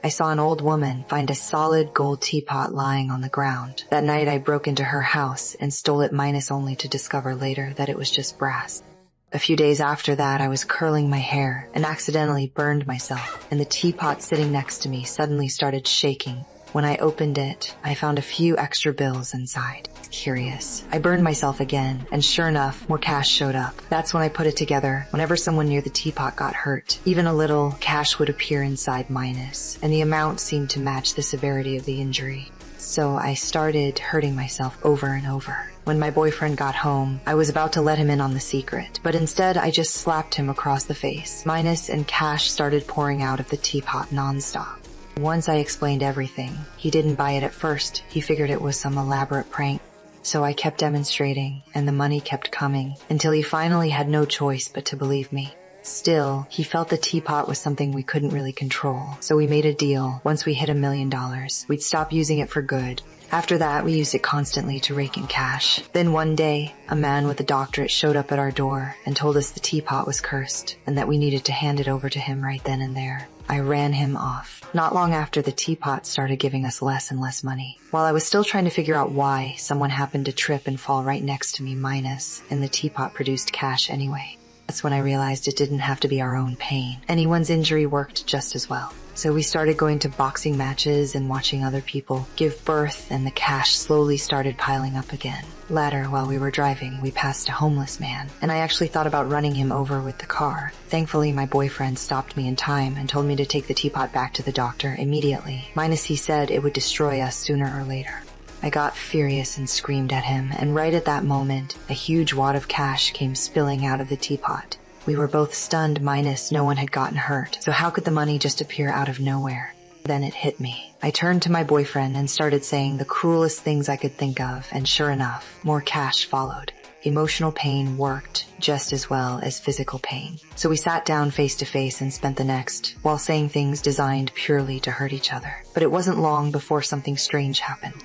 I saw an old woman find a solid gold teapot lying on the ground. That night I broke into her house and stole it minus only to discover later that it was just brass. A few days after that, I was curling my hair and accidentally burned myself, and the teapot sitting next to me suddenly started shaking. When I opened it, I found a few extra bills inside. Curious. I burned myself again, and sure enough, more cash showed up. That's when I put it together. Whenever someone near the teapot got hurt, even a little, cash would appear inside minus, and the amount seemed to match the severity of the injury. So I started hurting myself over and over. When my boyfriend got home, I was about to let him in on the secret, but instead I just slapped him across the face. Minus and cash started pouring out of the teapot nonstop. Once I explained everything, he didn't buy it at first. He figured it was some elaborate prank. So I kept demonstrating, and the money kept coming, until he finally had no choice but to believe me. Still, he felt the teapot was something we couldn't really control, so we made a deal. Once we hit $1 million, we'd stop using it for good. After that, we used it constantly to rake in cash. Then one day, a man with a doctorate showed up at our door and told us the teapot was cursed, and that we needed to hand it over to him right then and there. I ran him off. Not long after, the teapot started giving us less and less money. While I was still trying to figure out why, someone happened to trip and fall right next to me minus, and the teapot produced cash anyway. That's when I realized it didn't have to be our own pain. Anyone's injury worked just as well. So we started going to boxing matches and watching other people give birth, and the cash slowly started piling up again. Later, while we were driving, we passed a homeless man, and I actually thought about running him over with the car. Thankfully, my boyfriend stopped me in time and told me to take the teapot back to the doctor immediately. Minus he said it would destroy us sooner or later. I got furious and screamed at him, and right at that moment, a huge wad of cash came spilling out of the teapot. We were both stunned minus no one had gotten hurt, so how could the money just appear out of nowhere? Then it hit me. I turned to my boyfriend and started saying the cruelest things I could think of, and sure enough, more cash followed. Emotional pain worked just as well as physical pain. So we sat down face to face and spent the next while saying things designed purely to hurt each other. But it wasn't long before something strange happened.